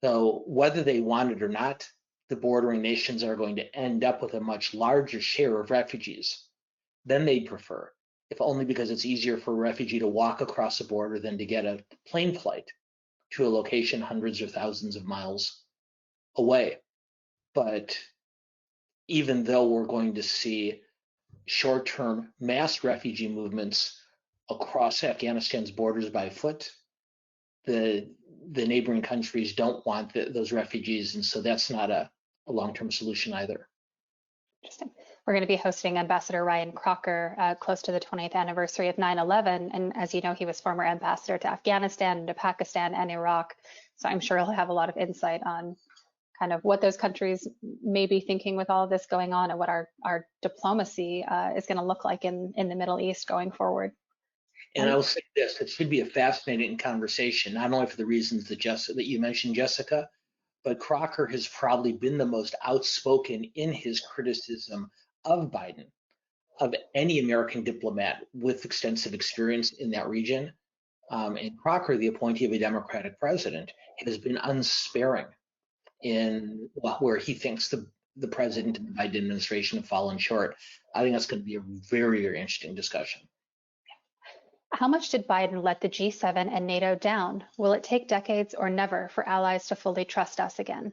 So whether they want it or not, the bordering nations are going to end up with a much larger share of refugees than they'd prefer, if only because it's easier for a refugee to walk across the border than to get a plane flight to a location hundreds or thousands of miles away. But even though we're going to see short-term mass refugee movements across Afghanistan's borders by foot, the neighboring countries don't want those refugees, and so that's not a long-term solution either. Interesting. We're going to be hosting Ambassador Ryan Crocker close to the 20th anniversary of 9/11. And as you know, he was former ambassador to Afghanistan, to Pakistan, and Iraq. So I'm sure he'll have a lot of insight on kind of what those countries may be thinking with all of this going on and what our diplomacy is going to look like in the Middle East going forward. And I will say this, it should be a fascinating conversation, not only for the reasons that you mentioned, Jessica, but Crocker has probably been the most outspoken in his criticism of Biden, of any American diplomat with extensive experience in that region. And Crocker, the appointee of a Democratic president, has been unsparing in where he thinks the president and the Biden administration have fallen short. I think that's going to be a very, very interesting discussion. How much did Biden let the G7 and NATO down? Will it take decades or never for allies to fully trust us again?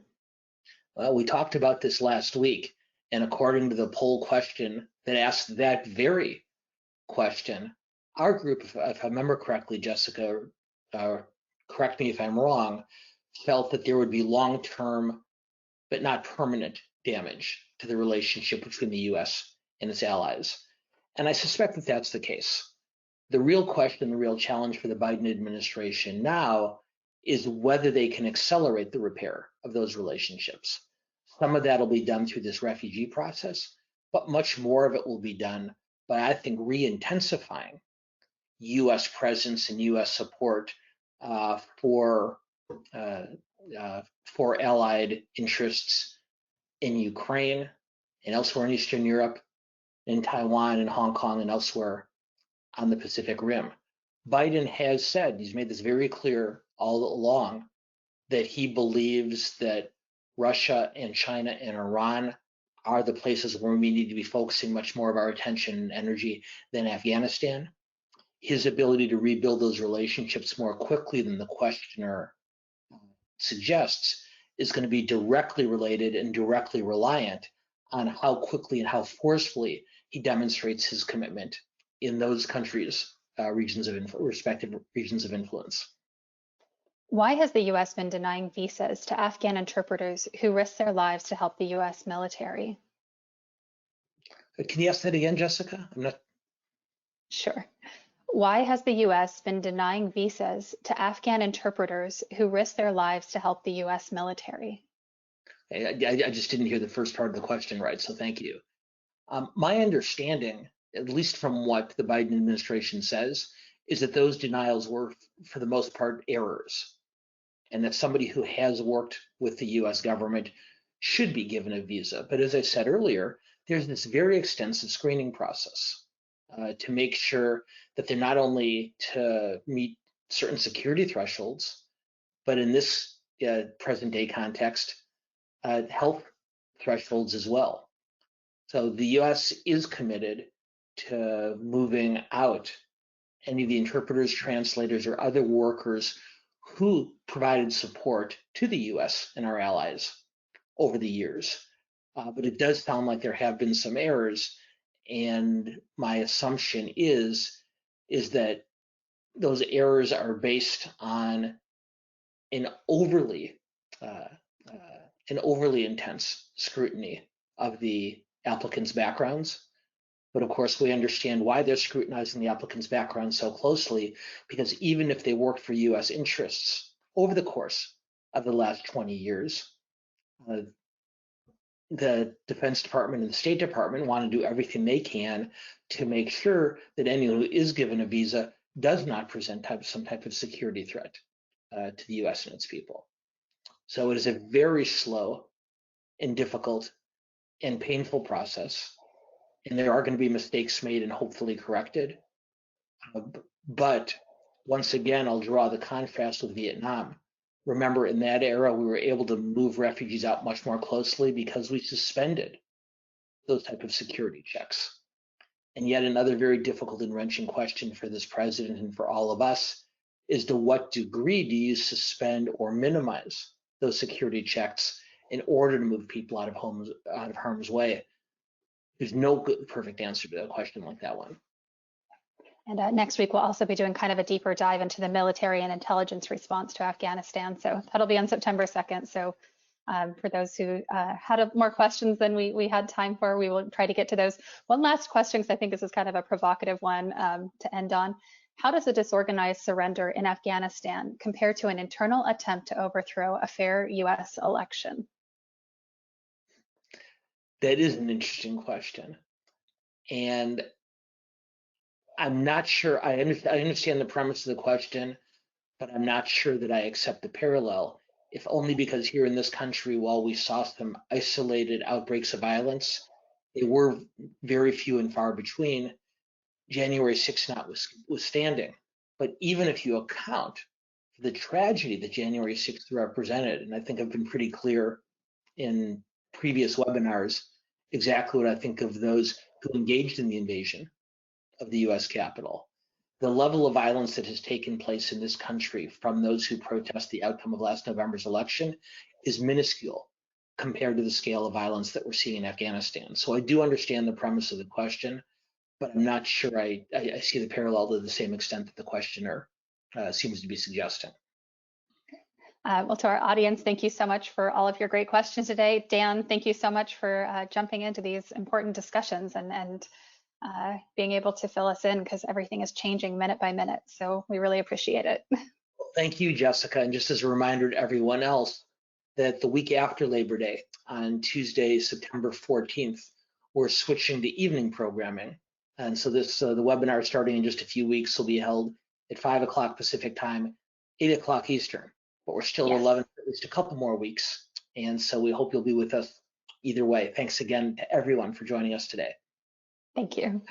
Well, we talked about this last week, and according to the poll question that asked that very question, our group, if I remember correctly, Jessica, correct me if I'm wrong, felt that there would be long-term, but not permanent damage to the relationship between the US and its allies. And I suspect that that's the case. The real question, the real challenge for the Biden administration now is whether they can accelerate the repair of those relationships. Some of that will be done through this refugee process, but much more of it will be done by, I think, re-intensifying US presence and US support for allied interests in Ukraine and elsewhere in Eastern Europe, in Taiwan and Hong Kong and elsewhere on the Pacific Rim. Biden has said, he's made this very clear all along, that he believes that Russia and China and Iran are the places where we need to be focusing much more of our attention and energy than Afghanistan. His ability to rebuild those relationships more quickly than the questioner suggests is going to be directly related and directly reliant on how quickly and how forcefully he demonstrates his commitment in those countries' respective regions of influence. Why has the U.S. been denying visas to Afghan interpreters who risk their lives to help the U.S. military? Can you ask that again, Jessica? I'm not. Sure. Why has the U.S. been denying visas to Afghan interpreters who risk their lives to help the U.S. military? I just didn't hear the first part of the question right, so thank you. My understanding, at least from what the Biden administration says, is that those denials were, for the most part, errors, and that somebody who has worked with the US government should be given a visa. But as I said earlier, there's this very extensive screening process to make sure that they're not only to meet certain security thresholds, but in this present day context, health thresholds as well. So the US is committed to moving out any of the interpreters, translators, or other workers who provided support to the US and our allies over the years. But it does sound like there have been some errors, and my assumption is that those errors are based on an overly intense scrutiny of the applicants' backgrounds. But of course, we understand why they're scrutinizing the applicants' background so closely, because even if they worked for US interests over the course of the last 20 years, the Defense Department and the State Department want to do everything they can to make sure that anyone who is given a visa does not present some type of security threat to the US and its people. So it is a very slow and difficult and painful process, and there are going to be mistakes made and hopefully corrected. But once again, I'll draw the contrast with Vietnam. Remember, in that era, we were able to move refugees out much more closely because we suspended those type of security checks. And yet another very difficult and wrenching question for this president and for all of us is, to what degree do you suspend or minimize those security checks in order to move people out of harm's way? There's no good, perfect answer to a question like that one. And next week, we'll also be doing kind of a deeper dive into the military and intelligence response to Afghanistan. So that'll be on September 2nd. So for those who had more questions than we had time for, we will try to get to those. One last question, because I think this is kind of a provocative one to end on. How does a disorganized surrender in Afghanistan compare to an internal attempt to overthrow a fair US election? That is an interesting question. And I'm not sure, I understand the premise of the question, but I'm not sure that I accept the parallel, if only because here in this country, while we saw some isolated outbreaks of violence, they were very few and far between, January 6th notwithstanding. But even if you account for the tragedy that January 6th represented, and I think I've been pretty clear in previous webinars exactly what I think of those who engaged in the invasion of the US Capitol, the level of violence that has taken place in this country from those who protest the outcome of last November's election is minuscule compared to the scale of violence that we're seeing in Afghanistan. So I do understand the premise of the question, but I'm not sure I see the parallel to the same extent that the questioner seems to be suggesting. Well, to our audience, thank you so much for all of your great questions today. Dan, thank you so much for jumping into these important discussions and being able to fill us in, because everything is changing minute by minute. So we really appreciate it. Thank you, Jessica. And just as a reminder to everyone else, that the week after Labor Day, on Tuesday, September 14th, we're switching to evening programming. And so this the webinar starting in just a few weeks will be held at 5 o'clock Pacific time, 8 o'clock Eastern. But we're still at 11 for at least a couple more weeks. And so we hope you'll be with us either way. Thanks again to everyone for joining us today. Thank you.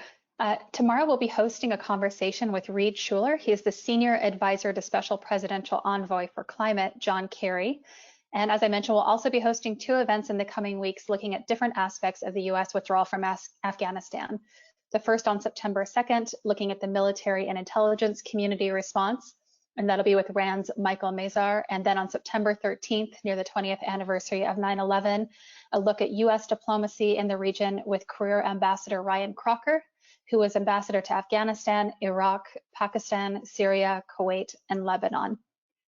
Tomorrow we'll be hosting a conversation with Reed Schuler. He is the Senior Advisor to Special Presidential Envoy for Climate, John Kerry. And as I mentioned, we'll also be hosting 2 events in the coming weeks looking at different aspects of the US withdrawal from Afghanistan. The first on September 2nd, looking at the military and intelligence community response, and that'll be with RAND's Michael Mazar. And then on September 13th, near the 20th anniversary of 9/11, a look at US diplomacy in the region with career Ambassador Ryan Crocker, who was ambassador to Afghanistan, Iraq, Pakistan, Syria, Kuwait, and Lebanon.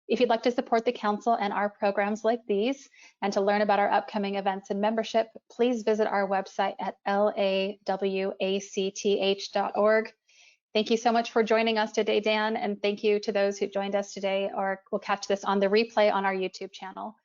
If you'd like to support the Council and our programs like these, and to learn about our upcoming events and membership, please visit our website at lawacth.org. Thank you so much for joining us today, Dan, and thank you to those who joined us today or will catch this on the replay on our YouTube channel.